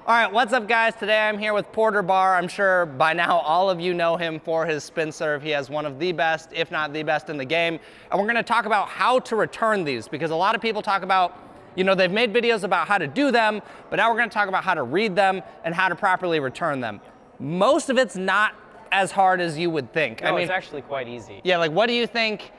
All right, what's up guys? Today I'm here with Porter Barr. I'm sure by now all of you know him for his spin serve. He has one of the best, if not the best in the game. And we're gonna talk about how to return these because a lot of people talk about, they've made videos about how to do them, but now we're gonna talk about how to read them and how to properly return them. Most of it's not as hard as you would think. No, it's actually quite easy. Yeah, like what do you think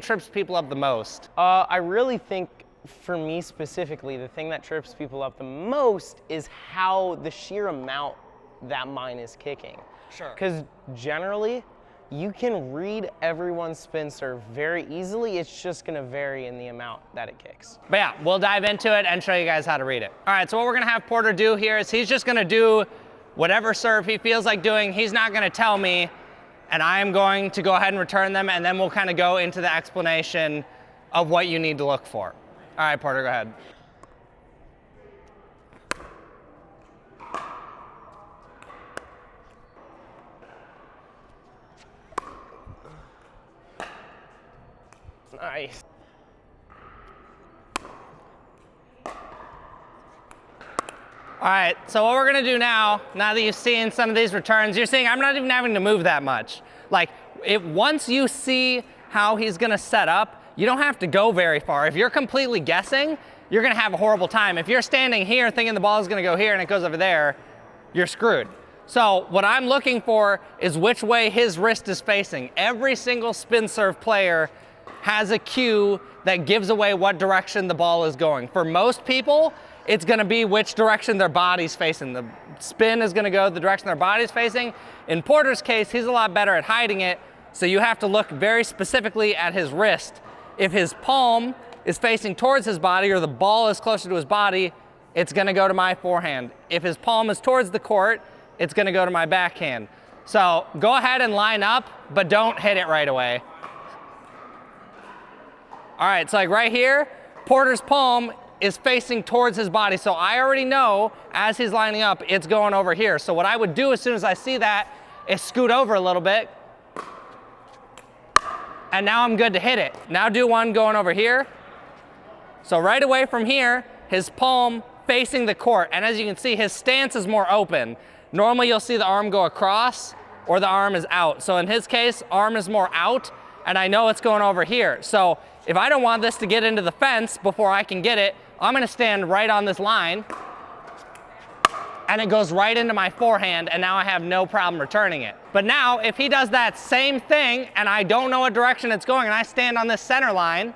trips people up the most? I really think, for me specifically, the thing that trips people up the most is how the sheer amount that mine is kicking. Sure. Because generally, you can read everyone's spin serve very easily. It's just gonna vary in the amount that it kicks. But yeah, we'll dive into it and show you guys how to read it. All right, so what we're gonna have Porter do here is he's just gonna do whatever serve he feels like doing. He's not gonna tell me, and I'm going to go ahead and return them, and then we'll kind of go into the explanation of what you need to look for. All right, Porter, go ahead. Nice. All right, so what we're gonna do now that you've seen some of these returns, you're seeing I'm not even having to move that much. Like, once you see how he's gonna set up, you don't have to go very far. If you're completely guessing, you're gonna have a horrible time. If you're standing here thinking the ball is gonna go here and it goes over there, you're screwed. So what I'm looking for is which way his wrist is facing. Every single spin serve player has a cue that gives away what direction the ball is going. For most people, it's gonna be which direction their body's facing. The spin is gonna go the direction their body's facing. In Porter's case, he's a lot better at hiding it, so you have to look very specifically at his wrist. If his palm is facing towards his body or the ball is closer to his body, it's gonna go to my forehand. If his palm is towards the court, it's gonna go to my backhand. So go ahead and line up, but don't hit it right away. All right, so like right here, Porter's palm is facing towards his body. So I already know as he's lining up, it's going over here. So what I would do as soon as I see that is scoot over a little bit, and now I'm good to hit it. Now do one going over here. So right away from here, his palm facing the court. And as you can see, his stance is more open. Normally you'll see the arm go across or the arm is out. So in his case, arm is more out and I know it's going over here. So if I don't want this to get into the fence before I can get it, I'm gonna stand right on this line and it goes right into my forehand, and now I have no problem returning it. But now, if he does that same thing and I don't know what direction it's going and I stand on this center line,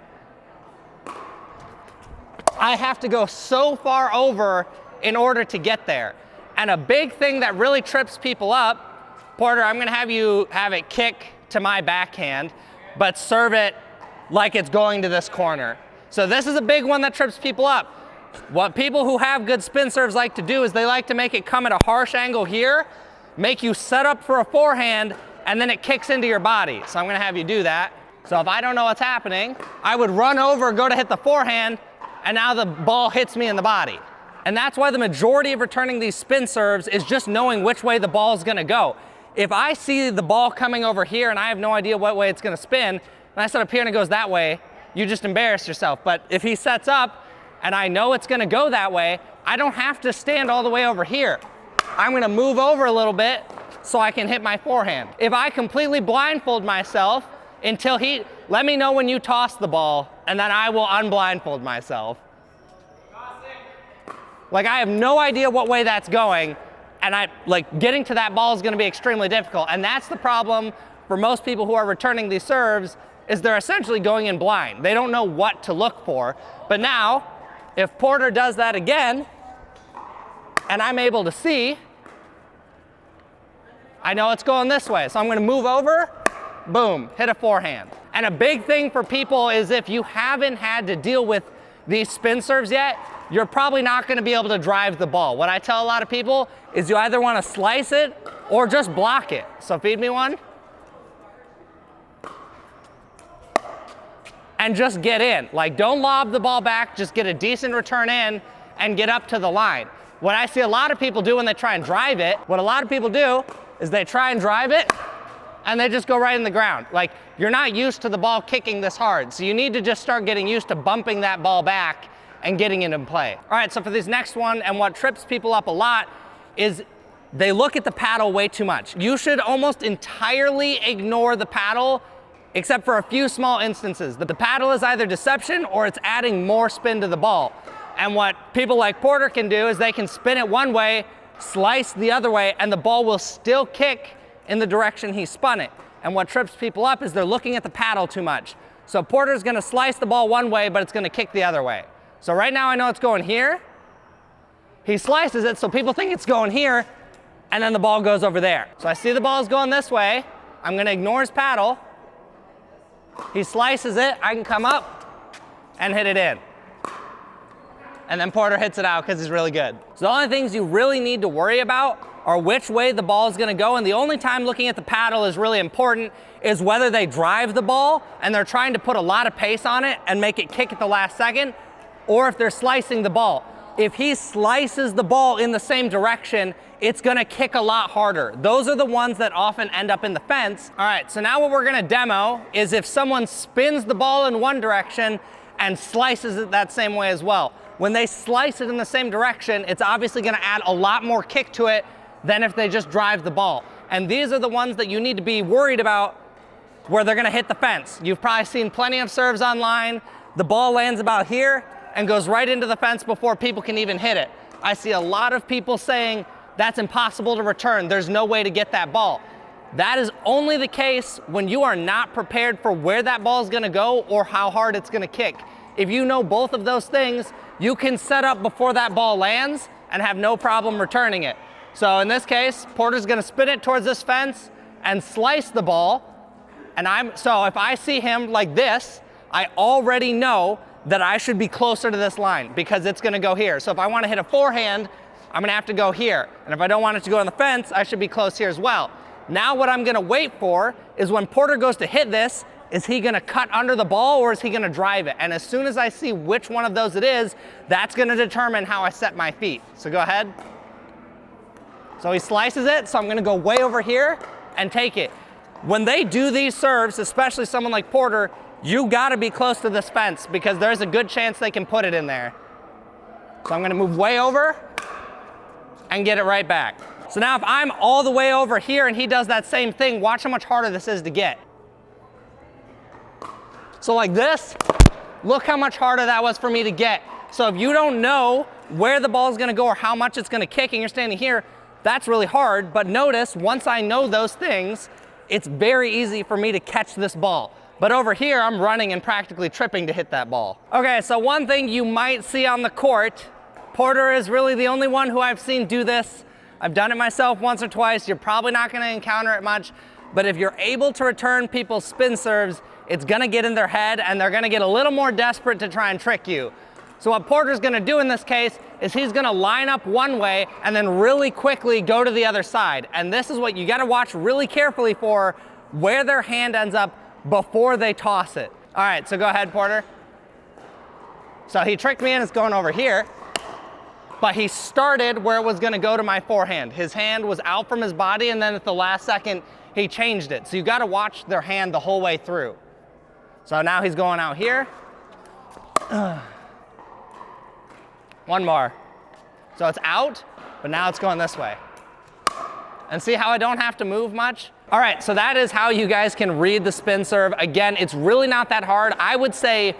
I have to go so far over in order to get there. And a big thing that really trips people up, Porter, I'm gonna have you have it kick to my backhand, but serve it like it's going to this corner. So this is a big one that trips people up. What people who have good spin serves like to do is they like to make it come at a harsh angle here, make you set up for a forehand, and then it kicks into your body. So I'm gonna have you do that. So if I don't know what's happening, I would run over, go to hit the forehand, and now the ball hits me in the body. And that's why the majority of returning these spin serves is just knowing which way the ball is gonna go. If I see the ball coming over here and I have no idea what way it's gonna spin, and I set up here and it goes that way, you just embarrass yourself. But if he sets up, and I know it's gonna go that way, I don't have to stand all the way over here. I'm gonna move over a little bit so I can hit my forehand. If I completely blindfold myself until let me know when you toss the ball, and then I will unblindfold myself. Like I have no idea what way that's going, and getting to that ball is gonna be extremely difficult. And that's the problem for most people who are returning these serves, is they're essentially going in blind. They don't know what to look for. But now, if Porter does that again, and I'm able to see, I know it's going this way. So I'm gonna move over, boom, hit a forehand. And a big thing for people is if you haven't had to deal with these spin serves yet, you're probably not gonna be able to drive the ball. What I tell a lot of people is you either wanna slice it or just block it. So feed me one. And just get in. Like, don't lob the ball back, just get a decent return in and get up to the line. What I see a lot of people do when they try and drive it, what a lot of people do is they try and drive it and they just go right in the ground. Like, you're not used to the ball kicking this hard, so you need to just start getting used to bumping that ball back and getting it in play. All right, so for this next one, and what trips people up a lot is they look at the paddle way too much. You should almost entirely ignore the paddle except for a few small instances. The paddle is either deception or it's adding more spin to the ball. And what people like Porter can do is they can spin it one way, slice the other way, and the ball will still kick in the direction he spun it. And what trips people up is they're looking at the paddle too much. So Porter's gonna slice the ball one way, but it's gonna kick the other way. So right now I know it's going here. He slices it so people think it's going here, and then the ball goes over there. So I see the ball's going this way. I'm gonna ignore his paddle. He slices it, I can come up and hit it in. And then Porter hits it out because he's really good. So the only things you really need to worry about are which way the ball is gonna go, and the only time looking at the paddle is really important is whether they drive the ball and they're trying to put a lot of pace on it and make it kick at the last second, or if they're slicing the ball. If he slices the ball in the same direction, it's gonna kick a lot harder. Those are the ones that often end up in the fence. All right, so now what we're gonna demo is if someone spins the ball in one direction and slices it that same way as well. When they slice it in the same direction, it's obviously gonna add a lot more kick to it than if they just drive the ball. And these are the ones that you need to be worried about where they're gonna hit the fence. You've probably seen plenty of serves online. The ball lands about here and goes right into the fence before people can even hit it. I see a lot of people saying that's impossible to return. There's no way to get that ball. That is only the case when you are not prepared for where that ball is gonna go or how hard it's gonna kick. If you know both of those things, you can set up before that ball lands and have no problem returning it. So in this case, Porter's gonna spin it towards this fence and slice the ball. So if I see him like this, I already know that I should be closer to this line because it's gonna go here. So if I wanna hit a forehand, I'm gonna have to go here. And if I don't want it to go on the fence, I should be close here as well. Now what I'm gonna wait for is when Porter goes to hit this, is he gonna cut under the ball or is he gonna drive it? And as soon as I see which one of those it is, that's gonna determine how I set my feet. So go ahead. So he slices it, so I'm gonna go way over here and take it. When they do these serves, especially someone like Porter, you gotta be close to this fence because there's a good chance they can put it in there. So I'm gonna move way over and get it right back. So now if I'm all the way over here and he does that same thing, watch how much harder this is to get. So like this, look how much harder that was for me to get. So if you don't know where the ball is gonna go or how much it's gonna kick and you're standing here, that's really hard. But notice, once I know those things, it's very easy for me to catch this ball. But over here, I'm running and practically tripping to hit that ball. Okay, so one thing you might see on the court, Porter is really the only one who I've seen do this. I've done it myself once or twice. You're probably not gonna encounter it much, but if you're able to return people's spin serves, it's gonna get in their head and they're gonna get a little more desperate to try and trick you. So what Porter's gonna do in this case is he's gonna line up one way and then really quickly go to the other side. And this is what you gotta watch really carefully for, where their hand ends up before they toss it. All right, so go ahead, Porter. So he tricked me and it's going over here, but he started where it was gonna go to my forehand. His hand was out from his body and then at the last second, he changed it. So you gotta watch their hand the whole way through. So now he's going out here. One more. So it's out, but now it's going this way. And see how I don't have to move much? All right, so that is how you guys can read the spin serve. Again, it's really not that hard. I would say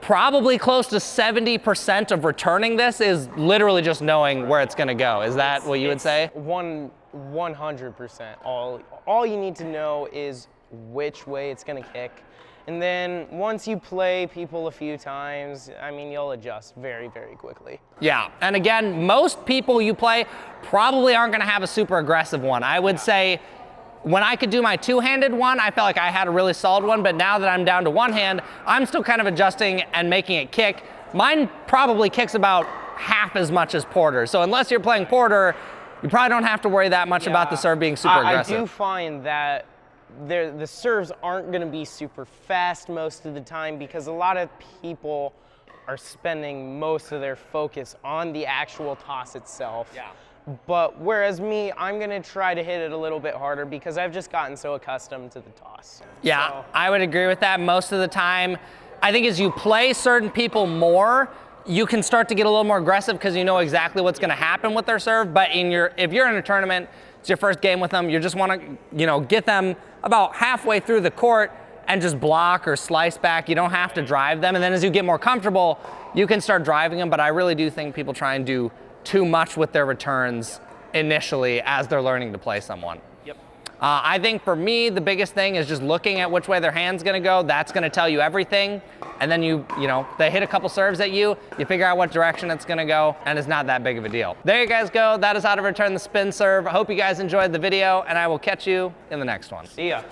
probably close to 70% of returning this is literally just knowing where it's gonna go. Is that what you would say? 100%. All you need to know is which way it's gonna kick. And then once you play people a few times, I mean, you'll adjust very, very quickly. Yeah, and again, most people you play probably aren't gonna have a super aggressive one. I would say when I could do my two-handed one, I felt like I had a really solid one, but now that I'm down to one hand, I'm still kind of adjusting and making it kick. Mine probably kicks about half as much as Porter. So unless you're playing Porter, you probably don't have to worry that much about the serve being super aggressive. I do find that the serves aren't going to be super fast most of the time because a lot of people are spending most of their focus on the actual toss itself. Yeah. But whereas me, I'm going to try to hit it a little bit harder because I've just gotten so accustomed to the toss. Yeah, so. I would agree with that most of the time. I think as you play certain people more, you can start to get a little more aggressive because you know exactly what's going to happen with their serve. But if you're in a tournament, it's your first game with them, you just want to, get them about halfway through the court and just block or slice back. You don't have to drive them. And then as you get more comfortable, you can start driving them. But I really do think people try and do too much with their returns initially as they're learning to play someone. Yep. I think for me, the biggest thing is just looking at which way their hand's gonna go. That's gonna tell you everything. And then they hit a couple serves at you, you figure out what direction it's gonna go, and it's not that big of a deal. There you guys go. That is how to return the spin serve. I hope you guys enjoyed the video, and I will catch you in the next one. See ya.